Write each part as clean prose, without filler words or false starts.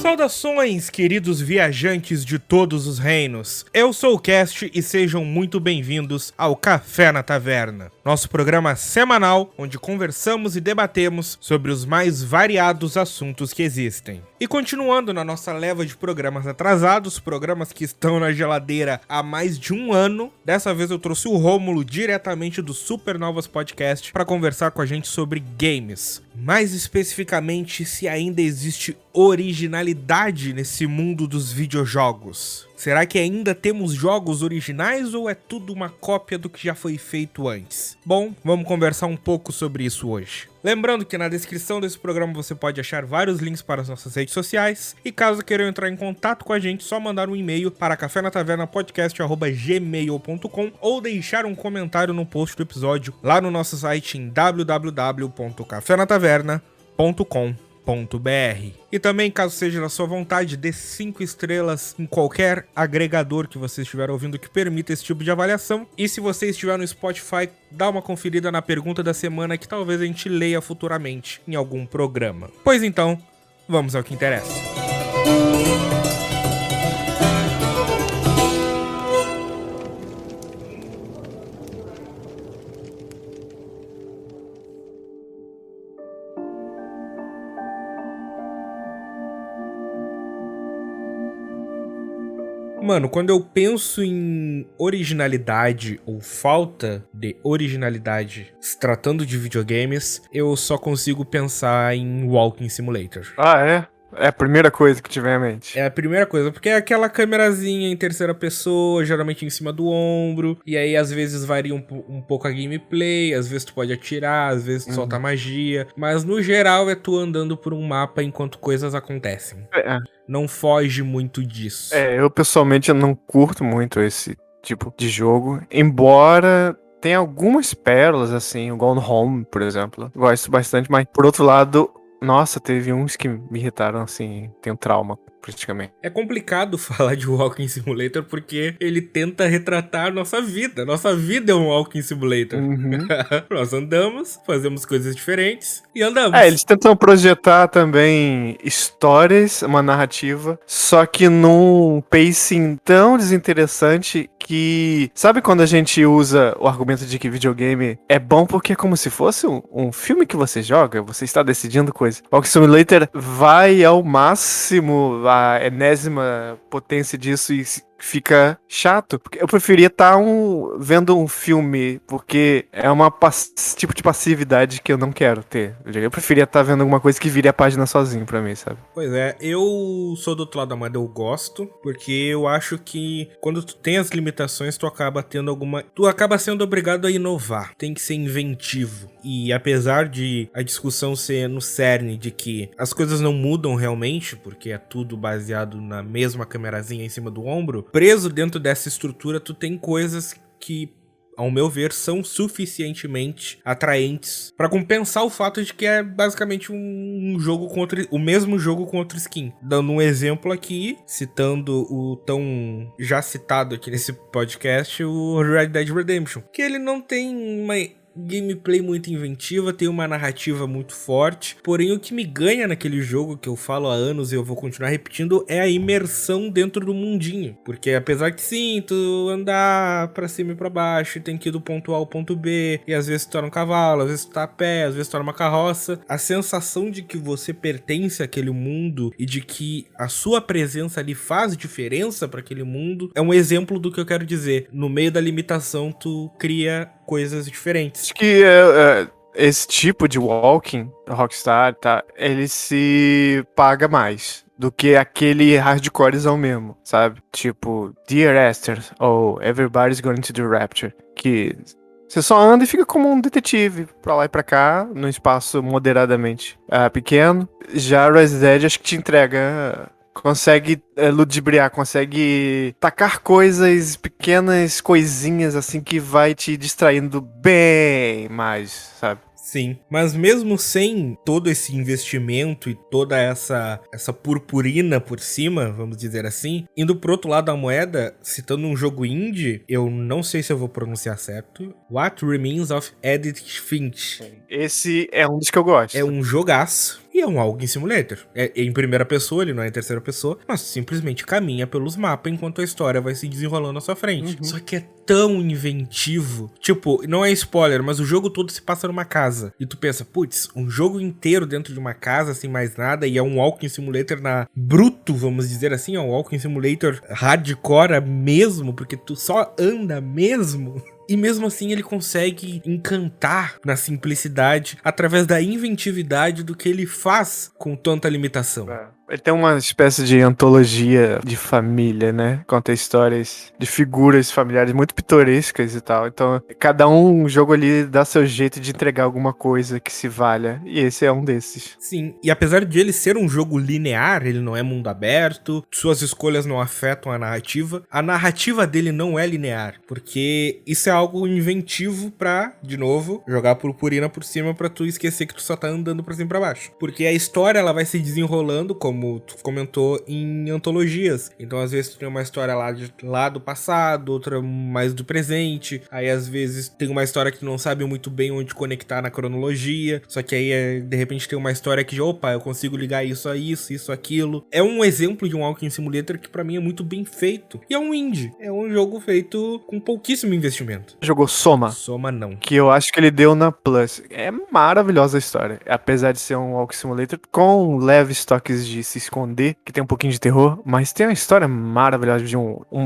Saudações, queridos viajantes de todos os reinos. Eu sou o Cast e sejam muito bem-vindos ao Café na Taverna, nosso programa semanal onde conversamos e debatemos sobre os mais variados assuntos que existem. E continuando na nossa leva de programas atrasados, programas que estão na geladeira há mais de um ano, dessa vez eu trouxe o Rômulo diretamente do Supernovas Podcast para conversar com a gente sobre games. Mais especificamente, se ainda existe originalidade nesse mundo dos videojogos. Será que ainda temos jogos originais ou é tudo uma cópia do que já foi feito antes? Bom, vamos conversar um pouco sobre isso hoje. Lembrando que na descrição desse programa você pode achar vários links para as nossas redes sociais e caso queiram entrar em contato com a gente, só mandar um e-mail para cafenatavernapodcast@gmail.com ou deixar um comentário no post do episódio lá no nosso site em www.cafenataverna.com.br. E também, caso seja da sua vontade, dê 5 estrelas em qualquer agregador que você estiver ouvindo que permita esse tipo de avaliação. E se você estiver no Spotify, dá uma conferida na pergunta da semana que talvez a gente leia futuramente em algum programa. Pois então, vamos ao que interessa. Mano, quando eu penso em originalidade ou falta de originalidade se tratando de videogames, eu só consigo pensar em Walking Simulator. Ah, é? É a primeira coisa que tiver em mente. É a primeira coisa, porque é aquela câmerazinha em terceira pessoa, geralmente em cima do ombro, e aí às vezes varia um pouco a gameplay, às vezes tu pode atirar, às vezes tu solta magia, mas no geral é tu andando por um mapa enquanto coisas acontecem. Não foge muito disso. Eu pessoalmente não curto muito esse tipo de jogo, embora tenha algumas pérolas, assim, o Gone Home, por exemplo. Gosto bastante, mas por outro lado, nossa, teve uns que me irritaram, assim, tenho trauma, praticamente. É complicado falar de Walking Simulator porque ele tenta retratar nossa vida. Nossa vida é um Walking Simulator. Nós andamos, fazemos coisas diferentes e andamos. Eles tentam projetar também histórias, uma narrativa, só que num pacing tão desinteressante que... Sabe quando a gente usa o argumento de que videogame é bom porque é como se fosse um filme que você joga, você está decidindo coisas. Walking Simulator vai ao máximo, a enésima potência disso e fica chato. Porque eu preferia estar vendo um filme, porque é uma tipo de passividade que eu não quero ter. Eu preferia estar vendo alguma coisa que vire a página sozinho pra mim, sabe? Pois é, eu sou do outro lado da moeda, eu gosto, porque eu acho que quando tu tem as limitações, tu acaba sendo obrigado a inovar, tem que ser inventivo. E apesar de a discussão ser no cerne de que as coisas não mudam realmente, porque é tudo baseado na mesma câmerazinha em cima do ombro, preso dentro dessa estrutura, tu tem coisas que, ao meu ver, são suficientemente atraentes pra compensar o fato de que é basicamente um jogo o mesmo jogo com outra skin. Dando um exemplo aqui, citando o tão já citado aqui nesse podcast, o Red Dead Redemption, que ele não tem uma gameplay muito inventiva, tem uma narrativa muito forte, porém o que me ganha naquele jogo, que eu falo há anos e eu vou continuar repetindo, é a imersão dentro do mundinho, porque apesar que sim, tu andar pra cima e pra baixo, tem que ir do ponto A ao ponto B, e às vezes tu tá no cavalo, às vezes tu tá a pé, às vezes tu tá numa carroça, a sensação de que você pertence àquele mundo e de que a sua presença ali faz diferença pra aquele mundo, é um exemplo do que eu quero dizer. No meio da limitação, tu cria coisas diferentes. Acho que esse tipo de walking, Rockstar, tá, ele se paga mais do que aquele hardcorezão mesmo, sabe? Tipo, Dear Esther ou Everybody's Going to the Rapture, que você só anda e fica como um detetive, pra lá e pra cá, num espaço moderadamente pequeno. Já Red Dead acho que te entrega... Consegue ludibriar, consegue tacar coisas, pequenas coisinhas assim que vai te distraindo bem mais, sabe? Sim, mas mesmo sem todo esse investimento e toda essa purpurina por cima, vamos dizer assim, indo pro outro lado da moeda, citando um jogo indie, eu não sei se eu vou pronunciar certo, What Remains of Edith Finch. Esse é um dos que eu gosto. É um jogaço. E é um Walking Simulator. É em primeira pessoa, ele não é em terceira pessoa, mas simplesmente caminha pelos mapas enquanto a história vai se desenrolando à sua frente. Só que é tão inventivo. Tipo, não é spoiler, mas o jogo todo se passa numa casa. E tu pensa, putz, um jogo inteiro dentro de uma casa, sem mais nada, e é um Walking Simulator bruto, vamos dizer assim, é um Walking Simulator hardcore mesmo, porque tu só anda mesmo. E mesmo assim ele consegue encantar na simplicidade através da inventividade do que ele faz com tanta limitação. Ele tem uma espécie de antologia de família, né? Conta histórias de figuras familiares muito pitorescas e tal. Então, cada um jogo ali dá seu jeito de entregar alguma coisa que se valha. E esse é um desses. Sim, e apesar de ele ser um jogo linear, ele não é mundo aberto, suas escolhas não afetam a narrativa dele não é linear, porque isso é algo inventivo pra, de novo, jogar purpurina por cima pra tu esquecer que tu só tá andando pra cima e pra baixo. Porque a história, ela vai se desenrolando, como tu comentou, em antologias. Então, às vezes, tu tem uma história lá do passado, outra mais do presente. Aí, às vezes, tem uma história que tu não sabe muito bem onde conectar na cronologia. Só que aí, de repente, tem uma história que, opa, eu consigo ligar isso a isso, aquilo. É um exemplo de um Walking Simulator que, pra mim, é muito bem feito. E é um indie. É um jogo feito com pouquíssimo investimento. Jogou Soma? Soma, não. Que eu acho que ele deu na Plus. É maravilhosa a história. Apesar de ser um Walking Simulator com leves toques de se esconder, que tem um pouquinho de terror, mas tem uma história maravilhosa de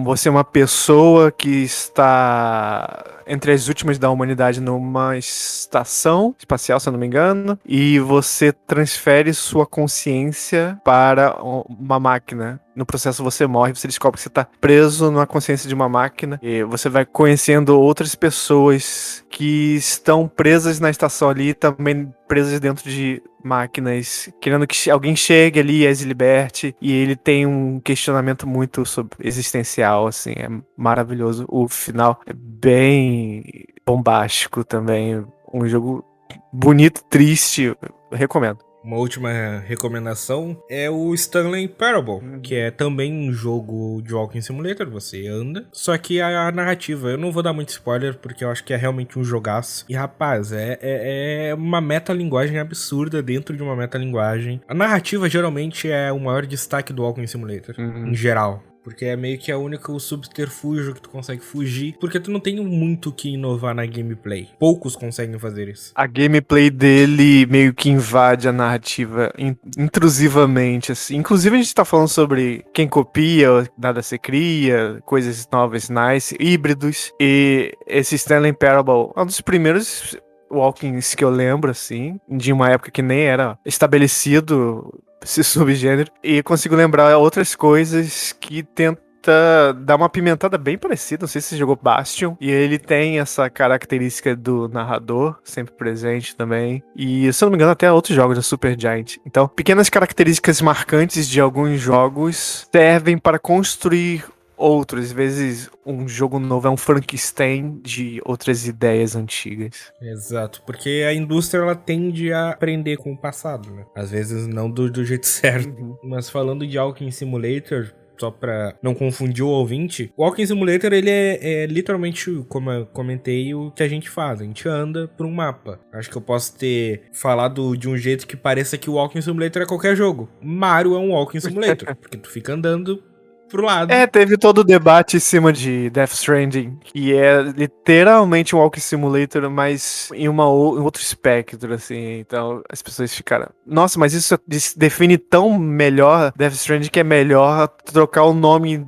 você é uma pessoa que está entre as últimas da humanidade numa estação espacial, se eu não me engano, e você transfere sua consciência para uma máquina. No processo você morre, você descobre que você tá preso na consciência de uma máquina e você vai conhecendo outras pessoas que estão presas na estação ali, também presas dentro de máquinas, querendo que alguém chegue ali e as liberte, e ele tem um questionamento muito existencial, assim, é maravilhoso. O final é bem bombástico também, um jogo bonito, triste, eu recomendo. Uma última recomendação é o Stanley Parable, que é também um jogo de Walking Simulator, você anda. Só que a narrativa, eu não vou dar muito spoiler, porque eu acho que é realmente um jogaço. E rapaz, é uma metalinguagem absurda dentro de uma metalinguagem. A narrativa geralmente é o maior destaque do Walking Simulator, em geral. Porque é meio que a única subterfúgio que tu consegue fugir. Porque tu não tem muito o que inovar na gameplay. Poucos conseguem fazer isso. A gameplay dele meio que invade a narrativa intrusivamente, assim. Inclusive a gente tá falando sobre quem copia, nada se cria, coisas novas, nice, híbridos. E esse Stanley Parable é um dos primeiros walkings que eu lembro, assim, de uma época que nem era estabelecido esse subgênero, e consigo lembrar outras coisas que tenta dar uma pimentada bem parecida. Não sei se você jogou Bastion, e ele tem essa característica do narrador sempre presente também, e se eu não me engano até outros jogos da Supergiant. Então, pequenas características marcantes de alguns jogos servem para construir outros. Às vezes um jogo novo é um Frankenstein de outras ideias antigas. Exato, porque a indústria ela tende a aprender com o passado, né? Às vezes não do jeito certo. Mas falando de Walking Simulator, só pra não confundir o ouvinte, o Walking Simulator ele é literalmente, como eu comentei, o que a gente faz. A gente anda por um mapa. Acho que eu posso ter falado de um jeito que pareça que o Walking Simulator é qualquer jogo. Mario é um Walking Simulator, porque tu fica andando pro lado. Teve todo o debate em cima de Death Stranding, que é literalmente um Walking Simulator, mas em em outro espectro, assim. Então as pessoas ficaram, nossa, mas isso define tão melhor Death Stranding que é melhor trocar o nome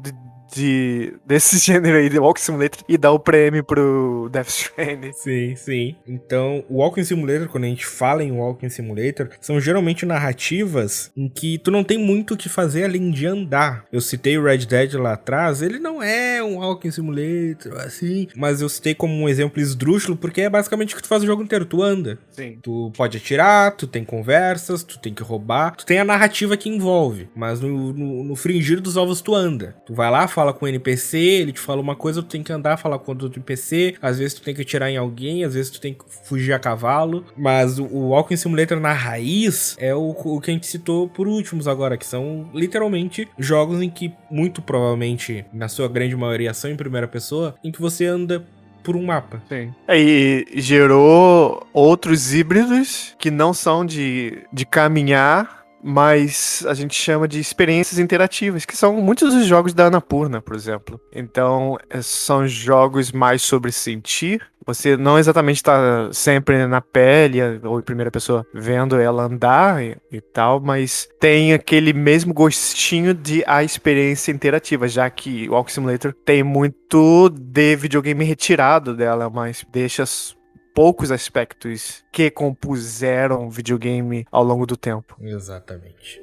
desse gênero aí, de Walking Simulator, e dar o prêmio pro Death Stranding. Sim, sim. Então, o Walking Simulator, quando a gente fala em Walking Simulator, são geralmente narrativas em que tu não tem muito o que fazer além de andar. Eu citei o Red Dead lá atrás, ele não é um Walking Simulator, assim, mas eu citei como um exemplo esdrúxulo, porque é basicamente o que tu faz o jogo inteiro, tu anda. Sim. Tu pode atirar, tu tem conversas, tu tem que roubar, tu tem a narrativa que envolve, mas no fringir dos ovos tu anda. Tu vai lá, fala com o NPC, ele te fala uma coisa, tu tem que andar, falar com outro NPC, às vezes tu tem que atirar em alguém, às vezes tu tem que fugir a cavalo, mas o Walking Simulator na raiz é o que a gente citou por últimos agora, que são literalmente jogos em que, muito provavelmente, na sua grande maioria são em primeira pessoa, em que você anda por um mapa. Sim. E gerou outros híbridos que não são de caminhar, mas a gente chama de experiências interativas, que são muitos dos jogos da Annapurna, por exemplo. Então, são jogos mais sobre sentir. Você não exatamente está sempre na pele ou em primeira pessoa vendo ela andar e tal, mas tem aquele mesmo gostinho de a experiência interativa, já que o Walking Simulator tem muito de videogame retirado dela, mas deixa poucos aspectos que compuseram videogame ao longo do tempo. Exatamente.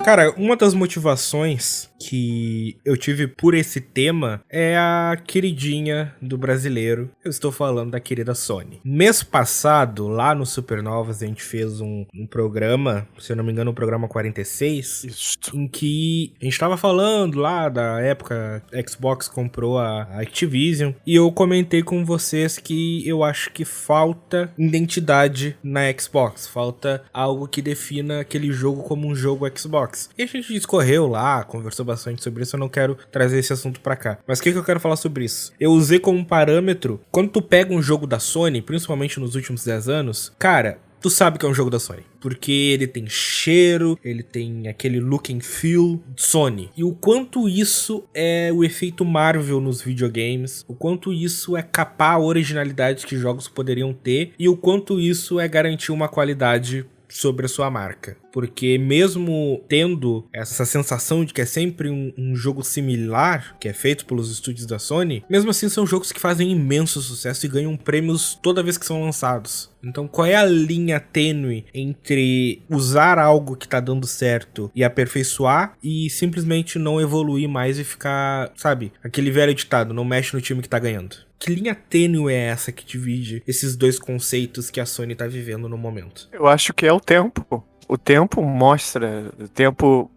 Cara, uma das motivações que eu tive por esse tema é a queridinha do brasileiro. Eu estou falando da querida Sony. Mês passado, lá no Supernovas, a gente fez um programa, se eu não me engano, o programa 46, Isso. em que a gente tava falando lá da época que a Xbox comprou a Activision, e eu comentei com vocês que eu acho que falta identidade na Xbox, falta algo que defina aquele jogo como um jogo Xbox. E a gente discorreu lá, conversou bastante sobre isso, eu não quero trazer esse assunto pra cá. Mas o que eu quero falar sobre isso? Eu usei como parâmetro, quando tu pega um jogo da Sony, principalmente nos últimos 10 anos, cara, tu sabe que é um jogo da Sony. Porque ele tem cheiro, ele tem aquele look and feel Sony. E o quanto isso é o efeito Marvel nos videogames, o quanto isso é capar a originalidade que jogos poderiam ter, e o quanto isso é garantir uma qualidade sobre a sua marca. Porque mesmo tendo essa sensação de que é sempre um jogo similar, que é feito pelos estúdios da Sony, mesmo assim são jogos que fazem imenso sucesso e ganham prêmios toda vez que são lançados. Então qual é a linha tênue entre usar algo que tá dando certo e aperfeiçoar e simplesmente não evoluir mais e ficar, sabe, aquele velho ditado, não mexe no time que tá ganhando? Que linha tênue é essa que divide esses dois conceitos que a Sony tá vivendo no momento? Eu acho que é o tempo. O tempo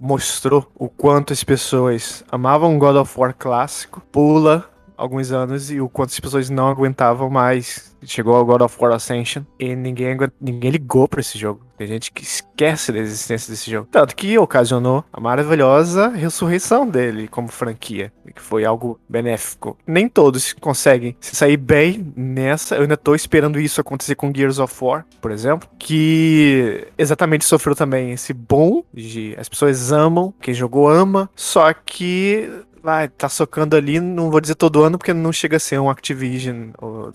mostrou o quanto as pessoas amavam God of War clássico, pula alguns anos, e o quanto as pessoas não aguentavam mais. Chegou ao God of War Ascension e ninguém ligou pra esse jogo. Tem gente que esquece da existência desse jogo. Tanto que ocasionou a maravilhosa ressurreição dele como franquia, que foi algo benéfico. Nem todos conseguem se sair bem nessa. Eu ainda tô esperando isso acontecer com Gears of War, por exemplo, que exatamente sofreu também esse boom de as pessoas amam, quem jogou ama, só que tá socando ali, não vou dizer todo ano, porque não chega a ser um Activision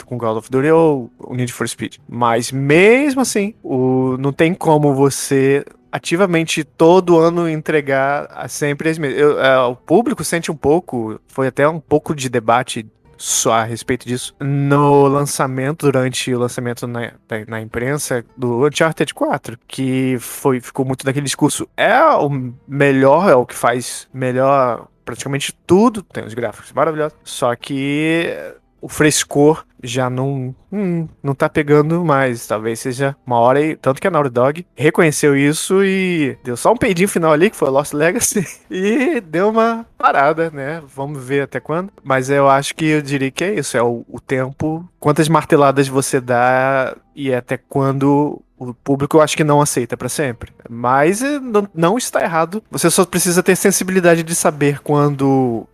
com Call of Duty ou o Need for Speed. Mas mesmo assim, não tem como você ativamente todo ano entregar sempre as mesmas. O público sente um pouco, foi até um pouco de debate só a respeito disso no lançamento, durante o lançamento na imprensa do Uncharted 4, que ficou muito daquele discurso, é o melhor, é o que faz melhor praticamente tudo, tem os gráficos maravilhosos, só que o frescor já não tá pegando mais. Talvez seja uma hora aí. Tanto que a Naughty Dog reconheceu isso e deu só um peidinho final ali, que foi Lost Legacy, e deu uma parada, né? Vamos ver até quando. Mas eu acho que eu diria que é isso, é o tempo, quantas marteladas você dá e até quando o público, eu acho que não aceita pra sempre. Mas não está errado. Você só precisa ter sensibilidade de saber quando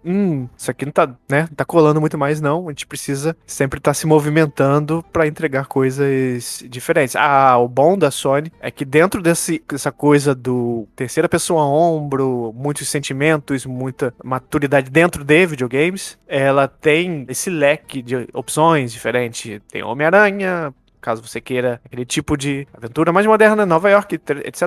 isso aqui não tá, né? Tá colando muito mais, não. A gente precisa sempre estar se movimentando pra entregar coisas diferentes. O bom da Sony é que dentro dessa coisa do terceira pessoa ombro, muitos sentimentos, muita maturidade dentro de videogames, ela tem esse leque de opções diferentes. Tem Homem-Aranha, caso você queira aquele tipo de aventura mais moderna, Nova York, etc.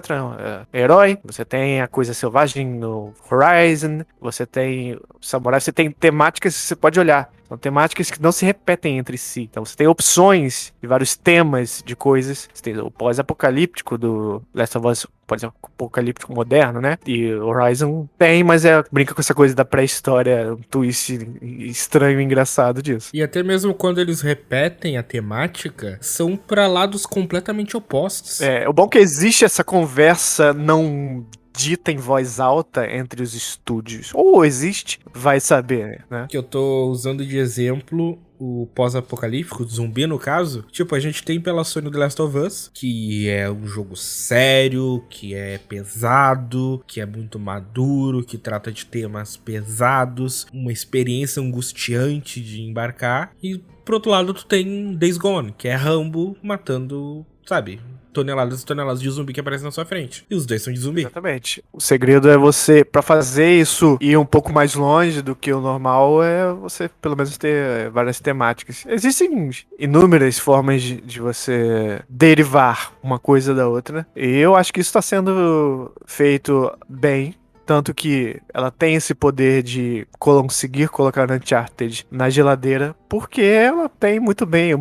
Herói, você tem a coisa selvagem no Horizon, você tem samurai, você tem temáticas que você pode olhar. São temáticas que não se repetem entre si. Então você tem opções de vários temas de coisas. Você tem o pós-apocalíptico do Last of Us, pós-apocalíptico moderno, né? E Horizon tem, mas brinca com essa coisa da pré-história, um twist estranho e engraçado disso. E até mesmo quando eles repetem a temática, são pra lados completamente opostos. O bom é que existe essa conversa não dita em voz alta entre os estúdios. Ou existe, vai saber, né? Que eu tô usando de exemplo o pós-apocalíptico, zumbi no caso. Tipo, a gente tem pela Sony The Last of Us, que é um jogo sério, que é pesado, que é muito maduro, que trata de temas pesados, uma experiência angustiante de embarcar. E, por outro lado, tu tem Days Gone, que é Rambo matando, sabe, toneladas e toneladas de zumbi que aparecem na sua frente. E os dois são de zumbi. Exatamente. O segredo é você, pra fazer isso ir um pouco mais longe do que o normal, é você pelo menos ter várias temáticas. Existem inúmeras formas de você derivar uma coisa da outra. E eu acho que isso tá sendo feito bem. Tanto que ela tem esse poder de conseguir colocar Uncharted na geladeira, porque ela tem muito bem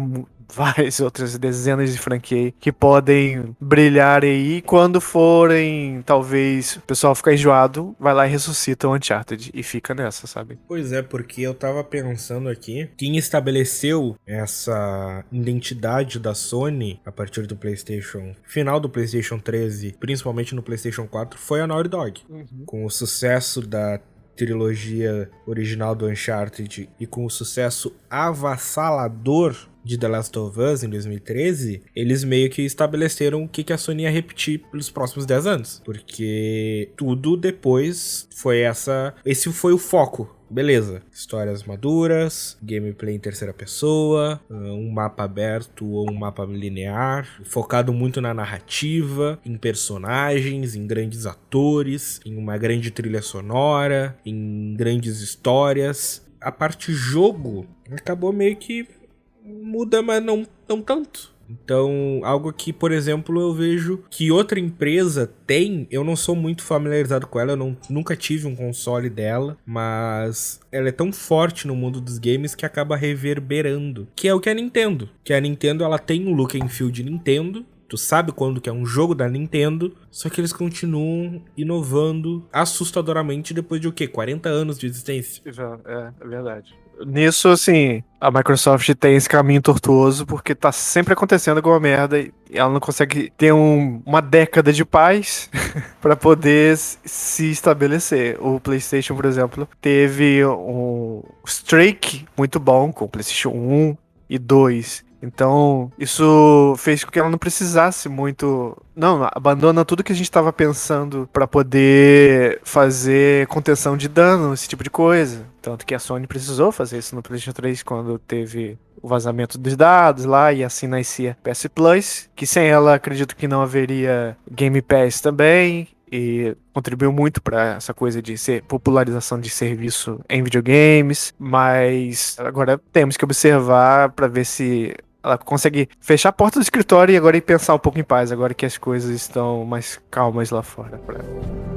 várias outras dezenas de franquias que podem brilhar aí. Quando forem, talvez, o pessoal ficar enjoado, vai lá e ressuscita o Uncharted e fica nessa, sabe? Pois é, porque eu tava pensando aqui, quem estabeleceu essa identidade da Sony a partir do PlayStation, final do PlayStation 13, principalmente no PlayStation 4, foi a Naughty Dog. Com o sucesso da trilogia original do Uncharted e com o sucesso avassalador de The Last of Us em 2013, eles meio que estabeleceram o que a Sony ia repetir pelos próximos 10 anos. Porque tudo depois foi esse foi o foco. Beleza, histórias maduras, gameplay em terceira pessoa, um mapa aberto ou um mapa linear, focado muito na narrativa, em personagens, em grandes atores, em uma grande trilha sonora, em grandes histórias. A parte jogo acabou meio que muda, mas não tanto. Então, algo que, por exemplo, eu vejo que outra empresa tem, eu não sou muito familiarizado com ela, eu nunca tive um console dela, mas ela é tão forte no mundo dos games que acaba reverberando, que é o que a Nintendo. Que a Nintendo, ela tem um look and feel de Nintendo, tu sabe quando que é um jogo da Nintendo, só que eles continuam inovando assustadoramente depois de o quê? 40 anos de existência. É verdade. Nisso, assim, a Microsoft tem esse caminho tortuoso porque tá sempre acontecendo alguma merda e ela não consegue ter uma década de paz pra poder se estabelecer. O PlayStation, por exemplo, teve um streak muito bom com o PlayStation 1 e 2. Então, isso fez com que ela não precisasse muito... Não, abandona tudo que a gente estava pensando para poder fazer contenção de dano, esse tipo de coisa. Tanto que a Sony precisou fazer isso no PlayStation 3 quando teve o vazamento dos dados lá e assim nascia PS Plus, que sem ela acredito que não haveria Game Pass também. E contribuiu muito para essa coisa de popularização de serviço em videogames, mas agora temos que observar para ver se ela consegue fechar a porta do escritório e agora ir pensar um pouco em paz, agora que as coisas estão mais calmas lá fora pra ela.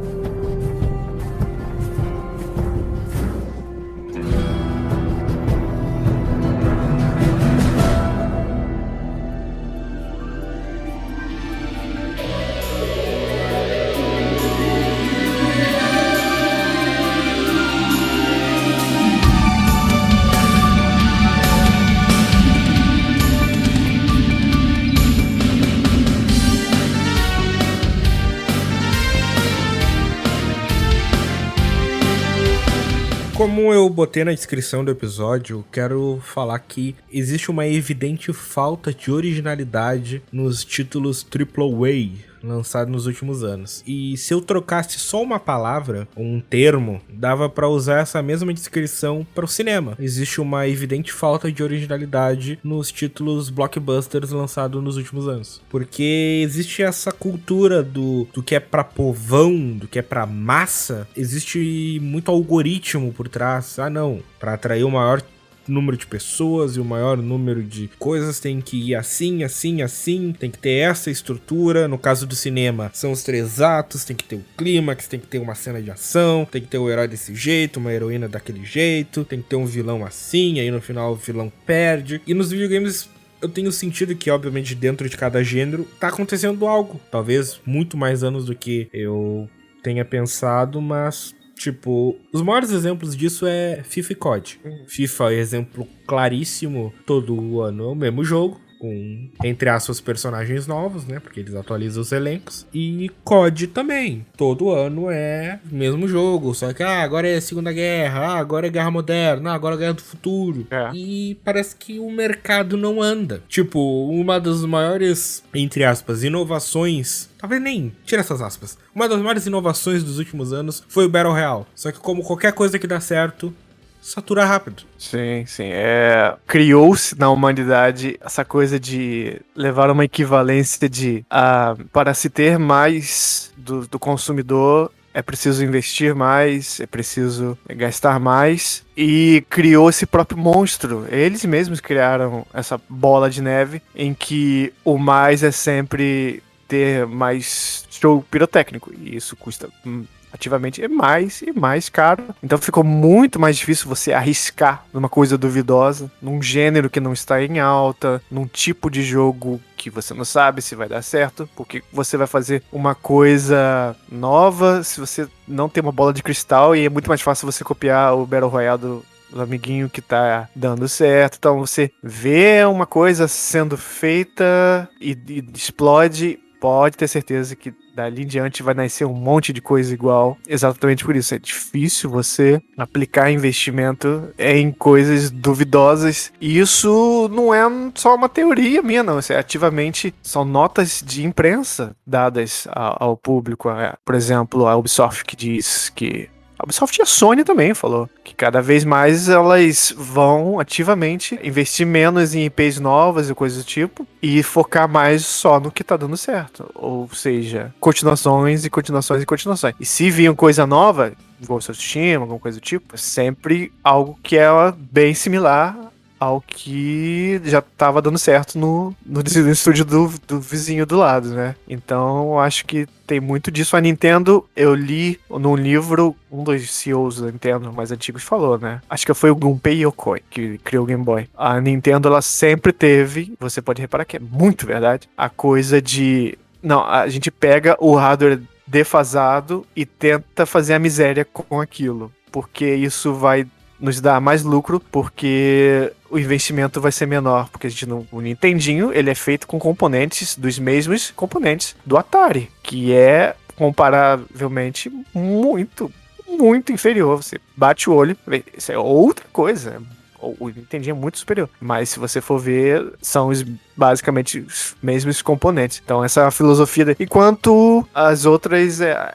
Como eu botei na descrição do episódio, quero falar que existe uma evidente falta de originalidade nos títulos AAA lançados nos últimos anos. E se eu trocasse só uma palavra, um termo, dava pra usar essa mesma descrição para o cinema. Existe uma evidente falta de originalidade nos títulos blockbusters lançados nos últimos anos. Porque existe essa cultura do que é pra povão, do que é pra massa. Existe muito algoritmo por trás. Ah, não. Pra atrair o maior número de pessoas e o maior número de coisas tem que ir assim, assim, assim, tem que ter essa estrutura. No caso do cinema, são os 3 atos, tem que ter o clímax, tem que ter uma cena de ação, tem que ter o herói desse jeito, uma heroína daquele jeito, tem que ter um vilão assim, aí no final o vilão perde. E nos videogames eu tenho sentido que, obviamente, dentro de cada gênero tá acontecendo algo, talvez muito mais anos do que eu tenha pensado, mas tipo, os maiores exemplos disso é FIFA e COD. FIFA é exemplo claríssimo, todo ano é o mesmo jogo, com, entre aspas, personagens novos, né, porque eles atualizam os elencos. E COD também, todo ano é o mesmo jogo, só que agora é Segunda Guerra, agora é Guerra Moderna, agora é Guerra do Futuro. E parece que o mercado não anda. Tipo, uma das maiores, entre aspas, inovações, talvez nem, tira essas aspas, uma das maiores inovações dos últimos anos foi o Battle Royale. Só que como qualquer coisa que dá certo, satura rápido. Sim. Criou-se na humanidade essa coisa de levar uma equivalência de para se ter mais do consumidor é preciso investir mais, é preciso gastar mais, e criou esse próprio monstro. Eles mesmos criaram essa bola de neve em que o mais é sempre ter mais show pirotécnico, e isso custa ativamente é mais e mais caro. Então ficou muito mais difícil você arriscar numa coisa duvidosa, num gênero que não está em alta, num tipo de jogo que você não sabe se vai dar certo, porque você vai fazer uma coisa nova se você não tem uma bola de cristal, e é muito mais fácil você copiar o Battle Royale do amiguinho que tá dando certo. Então você vê uma coisa sendo feita e explode, pode ter certeza que dali em diante vai nascer um monte de coisa igual. Exatamente por isso. É difícil você aplicar investimento em coisas duvidosas. E isso não é só uma teoria minha, não. Isso é ativamente, são notas de imprensa dadas ao público. Por exemplo, a Ubisoft, que diz que... A Ubisoft e a Sony também falou que cada vez mais elas vão ativamente investir menos em IPs novas e coisas do tipo, e focar mais só no que tá dando certo. Ou seja, continuações e continuações e continuações. E se vir coisa nova, Ghost of Tsushima, alguma coisa do tipo, é sempre algo que é bem similar ao que já tava dando certo no estúdio do vizinho do lado, né? Então, eu acho que tem muito disso. A Nintendo, eu li num livro, um dos CEOs da Nintendo mais antigos falou, né? Acho que foi o Gunpei Yokoi, que criou o Game Boy. A Nintendo, ela sempre teve, você pode reparar que é muito verdade, a coisa de... Não, a gente pega o hardware defasado e tenta fazer a miséria com aquilo, porque isso vai nos dá mais lucro, porque o investimento vai ser menor, porque a gente não, o Nintendinho, ele é feito com componentes dos mesmos componentes do Atari, que é comparavelmente muito, muito inferior. Você bate o olho, isso é outra coisa. O Nintendinho é muito superior, mas se você for ver, são basicamente os mesmos componentes. Então essa é a filosofia. Enquanto as outras é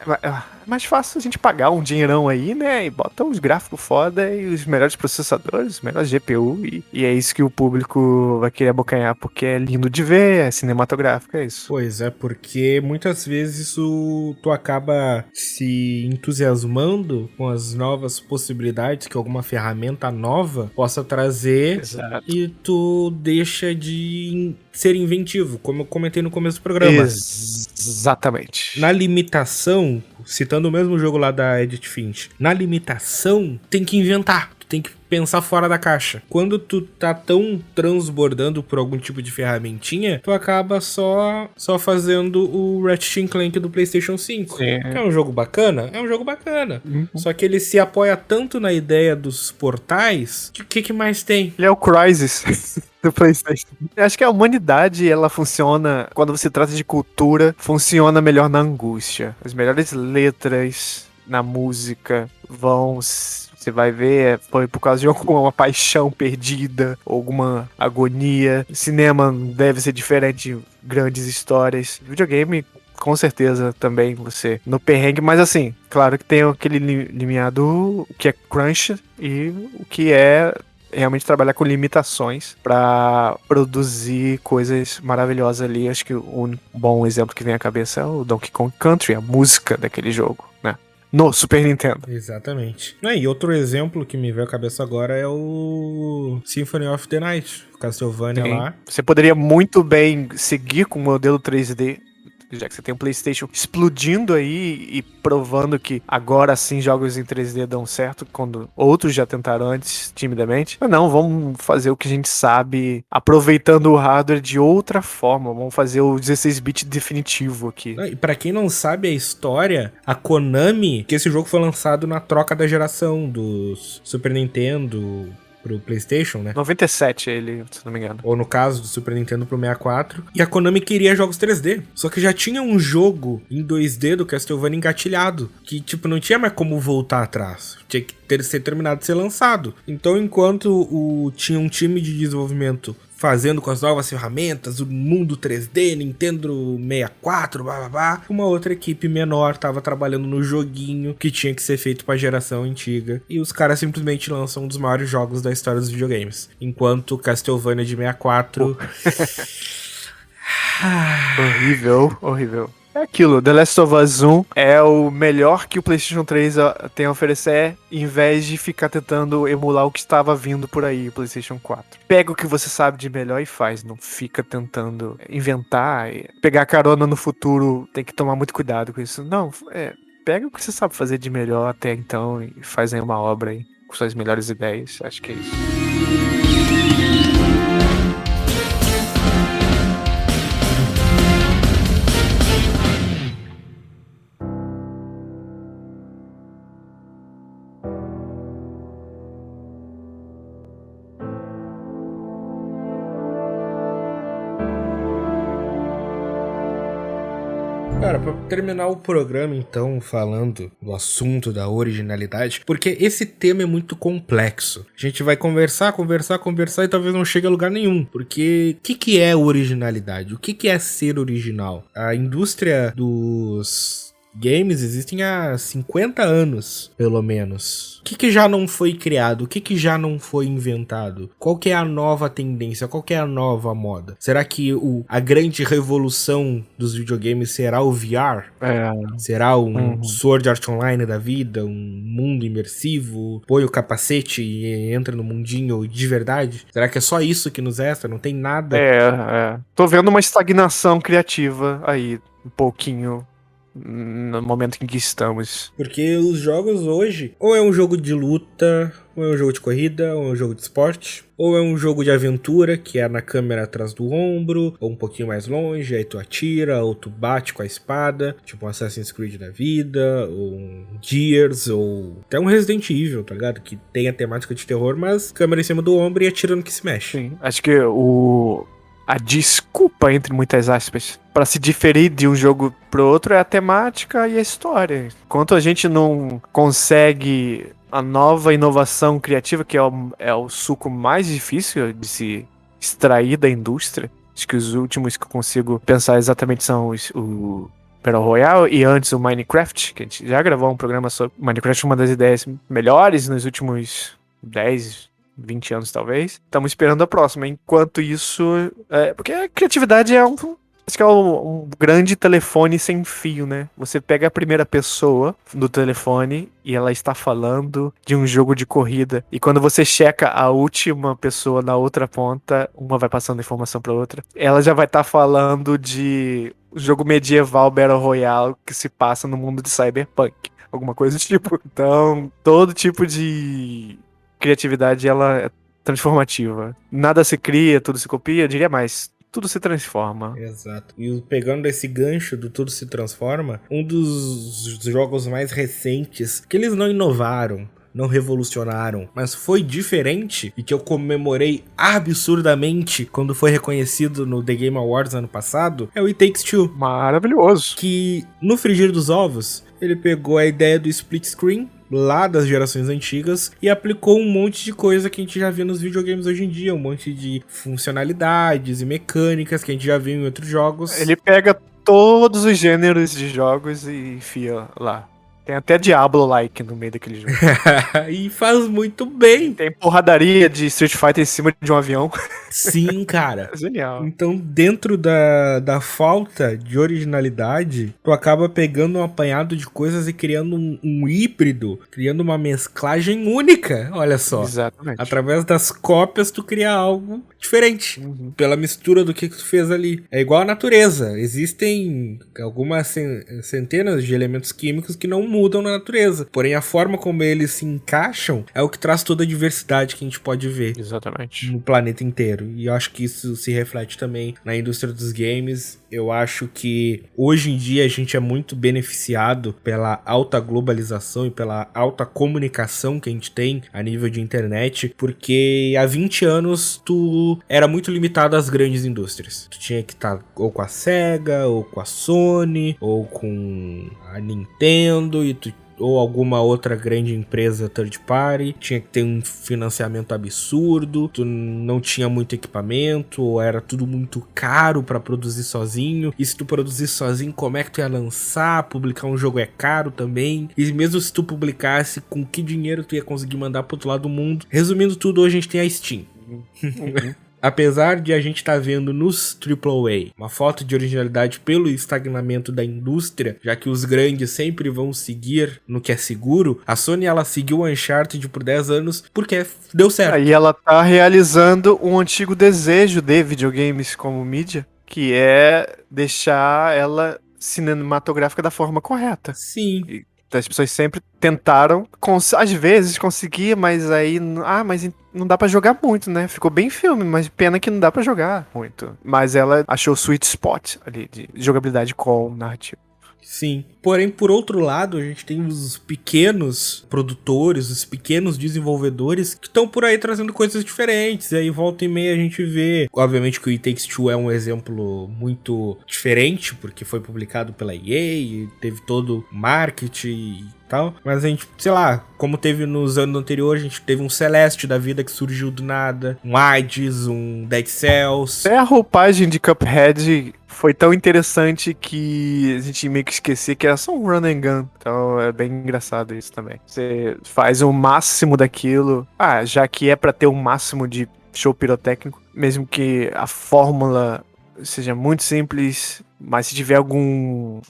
mais fácil a gente pagar um dinheirão aí, né, e bota uns gráficos foda e os melhores processadores, os melhores GPU, e é isso que o público vai querer abocanhar, porque é lindo de ver, é cinematográfico, é isso. Pois é, porque muitas vezes tu acaba se entusiasmando com as novas possibilidades que alguma ferramenta nova possa trazer. Exato. E tu deixa de ser inventivo, como eu comentei no começo do programa. Exatamente. Na limitação, citando o mesmo jogo lá da Edith Finch, na limitação, tem que inventar, tu tem que pensar fora da caixa. Quando tu tá tão transbordando por algum tipo de ferramentinha, tu acaba só fazendo o Ratchet & Clank do PlayStation 5. Sim. Que é um jogo bacana? É um jogo bacana. Uhum. Só que ele se apoia tanto na ideia dos portais, que o que mais tem? Ele é o Crysis do PlayStation. Eu acho que a humanidade, ela funciona, quando você trata de cultura, funciona melhor na angústia. As melhores letras na música você vai ver, foi por causa de alguma paixão perdida, alguma agonia. Cinema deve ser diferente de grandes histórias. Videogame, com certeza, também você no perrengue, mas assim, claro que tem aquele limiar do que é crunch e o que é realmente trabalhar com limitações para produzir coisas maravilhosas ali. Acho que o único bom exemplo que vem à cabeça é o Donkey Kong Country, a música daquele jogo, né? no Super Nintendo. Exatamente. E outro exemplo que me veio à cabeça agora é o Symphony of the Night, o Castlevania lá. Você poderia muito bem seguir com o modelo 3D, já que você tem um PlayStation explodindo aí e provando que agora sim jogos em 3D dão certo, quando outros já tentaram antes, timidamente. Mas não, vamos fazer o que a gente sabe, aproveitando o hardware de outra forma. Vamos fazer o 16-bit definitivo aqui. E pra quem não sabe a história, a Konami, que esse jogo foi lançado na troca da geração dos Super Nintendo pro PlayStation, né? 97 ele, se não me engano. Ou no caso do Super Nintendo pro 64. E a Konami queria jogos 3D. Só que já tinha um jogo em 2D do Castlevania engatilhado. Que, tipo, não tinha mais como voltar atrás. Tinha que ser terminado de ser lançado. Então, enquanto tinha um time de desenvolvimento fazendo com as novas ferramentas, o mundo 3D, Nintendo 64, blá, uma outra equipe menor tava trabalhando no joguinho que tinha que ser feito pra geração antiga, e os caras simplesmente lançam um dos maiores jogos da história dos videogames, enquanto Castlevania de 64... Horrível. É aquilo, The Last of Us 1 é o melhor que o PlayStation 3 tem a oferecer, em vez de ficar tentando emular o que estava vindo por aí, o PlayStation 4. Pega o que você sabe de melhor e faz, não fica tentando inventar, pegar carona no futuro, tem que tomar muito cuidado com isso. Não, pega o que você sabe fazer de melhor até então e faz aí uma obra aí, com suas melhores ideias, acho que é isso. Cara, pra terminar o programa, então, falando do assunto da originalidade, porque esse tema é muito complexo. A gente vai conversar e talvez não chegue a lugar nenhum. Porque o que é originalidade? O que é ser original? A indústria dos games existem há 50 anos, pelo menos. O que já não foi criado? O que já não foi inventado? Qual que é a nova tendência? Qual que é a nova moda? Será que a grande revolução dos videogames será o VR? Será um Sword Art Online da vida? Um mundo imersivo? Põe o capacete e entra no mundinho de verdade? Será que é só isso que nos resta? Não tem nada? Tô vendo uma estagnação criativa aí, um pouquinho, no momento em que estamos. Porque os jogos hoje, ou é um jogo de luta, ou é um jogo de corrida, ou é um jogo de esporte, ou é um jogo de aventura, que é na câmera atrás do ombro, ou um pouquinho mais longe, aí tu atira, ou tu bate com a espada, tipo um Assassin's Creed da vida, ou um Gears, ou até um Resident Evil, tá ligado? Que tem a temática de terror, mas câmera em cima do ombro e atira no que se mexe. Sim, acho que a desculpa, entre muitas aspas, para se diferir de um jogo pro outro é a temática e a história. Enquanto a gente não consegue a nova inovação criativa, que é o suco mais difícil de se extrair da indústria, acho que os últimos que eu consigo pensar exatamente são o Battle Royale e antes o Minecraft, que a gente já gravou um programa sobre Minecraft, uma das ideias melhores nos últimos 10, 20 anos, talvez. Estamos esperando a próxima. Enquanto isso... porque a criatividade acho que é um grande telefone sem fio, né? Você pega a primeira pessoa do telefone e ela está falando de um jogo de corrida. E quando você checa a última pessoa na outra ponta, uma vai passando informação para outra, ela já vai estar falando de jogo medieval Battle Royale que se passa no mundo de Cyberpunk. Alguma coisa do tipo. Então, todo tipo de criatividade, ela é transformativa. Nada se cria, tudo se copia, eu diria mais, tudo se transforma. Exato. E pegando esse gancho do tudo se transforma, um dos jogos mais recentes, que eles não inovaram, não revolucionaram, mas foi diferente e que eu comemorei absurdamente quando foi reconhecido no The Game Awards ano passado, é o It Takes Two. Maravilhoso. Que no frigir dos ovos, ele pegou a ideia do split screen lá das gerações antigas e aplicou um monte de coisa que a gente já vê nos videogames hoje em dia, um monte de funcionalidades e mecânicas que a gente já viu em outros jogos. Ele pega todos os gêneros de jogos e enfia lá. Tem até Diablo-like no meio daquele jogo. E faz muito bem. Tem porradaria de Street Fighter em cima de um avião. Sim, cara. Genial. Então, dentro da falta de originalidade, tu acaba pegando um apanhado de coisas e criando um híbrido, criando uma mesclagem única, olha só. Exatamente. Através das cópias, tu cria algo diferente. Pela mistura do que tu fez ali. É igual a natureza. Existem algumas centenas de elementos químicos que não mudam na natureza. Porém, a forma como eles se encaixam é o que traz toda a diversidade que a gente pode ver. Exatamente. No planeta inteiro. E eu acho que isso se reflete também na indústria dos games. Eu acho que hoje em dia a gente é muito beneficiado pela alta globalização e pela alta comunicação que a gente tem a nível de internet, porque há 20 anos tu era muito limitado às grandes indústrias. Tu tinha que estar ou com a Sega, ou com a Sony, ou com a Nintendo, ou alguma outra grande empresa third party, tinha que ter um financiamento absurdo, tu não tinha muito equipamento, ou era tudo muito caro pra produzir sozinho, e se tu produzir sozinho, como é que tu ia lançar? Publicar um jogo é caro também, e mesmo se tu publicasse, com que dinheiro tu ia conseguir mandar pro outro lado do mundo? Resumindo tudo, hoje a gente tem a Steam. Apesar de a gente estar vendo nos AAA uma falta de originalidade pelo estagnamento da indústria, já que os grandes sempre vão seguir no que é seguro, a Sony ela seguiu o Uncharted por 10 anos porque deu certo. Aí ela tá realizando um antigo desejo de videogames como mídia, que é deixar ela cinematográfica da forma correta. Sim. As pessoas sempre tentaram, às vezes conseguia, mas aí, mas não dá pra jogar muito, né? Ficou bem filme, mas pena que não dá pra jogar muito. Mas ela achou o sweet spot ali de jogabilidade com narrativa. Sim. Porém, por outro lado, a gente tem os pequenos produtores, os pequenos desenvolvedores que estão por aí trazendo coisas diferentes. E aí, volta e meia, a gente vê... Obviamente que o It Takes Two é um exemplo muito diferente, porque foi publicado pela EA e teve todo o marketing e tal. Mas a gente, sei lá, como teve nos anos anteriores, a gente teve um Celeste da vida que surgiu do nada, um Hades, um Dead Cells. Até a roupagem de Cuphead foi tão interessante que a gente meio que esquecia que era só um run and gun. Então é bem engraçado isso também. Você faz o máximo daquilo. Já que é pra ter o máximo de show pirotécnico, mesmo que a fórmula seja muito simples, mas se tiver alguma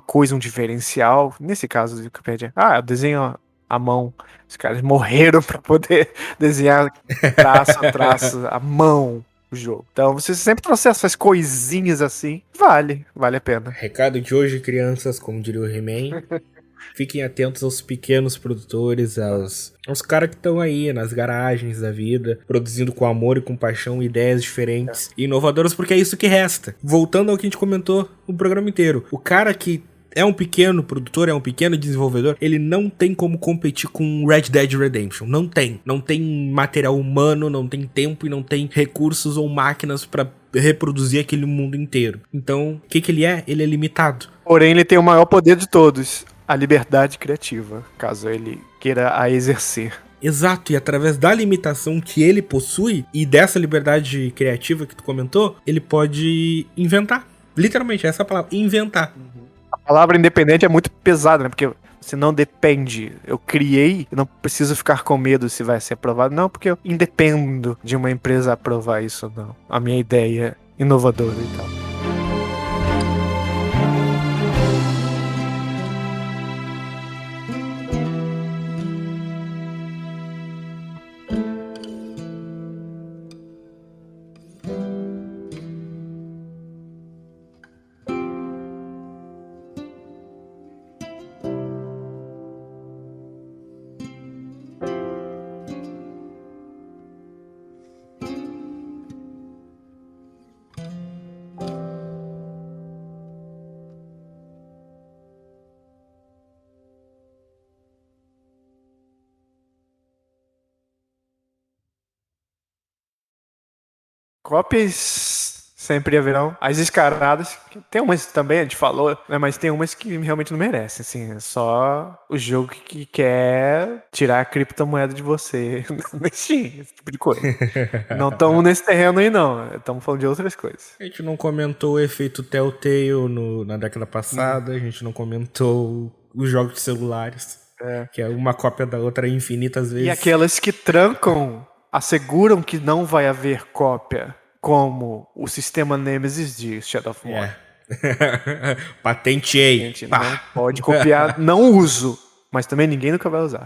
coisa, um diferencial, nesse caso do Wikipedia, eu desenho à mão. Os caras morreram pra poder desenhar traço a traço, à mão, o jogo. Então, você sempre trouxer essas coisinhas assim, vale a pena. Recado de hoje, crianças, como diria o He-Man. Fiquem atentos aos pequenos produtores, aos caras que estão aí nas garagens da vida, produzindo com amor e com paixão ideias diferentes e inovadoras, porque é isso que resta. Voltando ao que a gente comentou o programa inteiro. O cara que é um pequeno produtor, é um pequeno desenvolvedor, ele não tem como competir com Red Dead Redemption. Não tem. Não tem material humano, não tem tempo e não tem recursos ou máquinas pra reproduzir aquele mundo inteiro. Então, o que ele é? Ele é limitado. Porém, ele tem o maior poder de todos, a liberdade criativa, caso ele queira a exercer. Exato, e através da limitação que ele possui e dessa liberdade criativa que tu comentou, ele pode inventar. Literalmente, essa é a palavra, inventar. A palavra independente é muito pesada, né? Porque você não depende. Eu criei, eu não preciso ficar com medo se vai ser aprovado. Não, porque eu independo de uma empresa aprovar isso ou não. A minha ideia é inovadora e tal. Cópias sempre haverão. As descaradas, que tem umas também, a gente falou, né? Mas tem umas que realmente não merecem, assim. É só o jogo que quer tirar a criptomoeda de você no Steam, esse tipo de coisa. Não estamos nesse terreno aí, não. Estamos falando de outras coisas. A gente não comentou o efeito Telltale na década passada, a gente não comentou os jogos celulares. Que é uma cópia da outra infinitas vezes. E aquelas que trancam, asseguram que não vai haver cópia, como o sistema Nemesis de Shadow of War. Patenteei. Gente, não pode copiar, não uso, mas também ninguém nunca vai usar.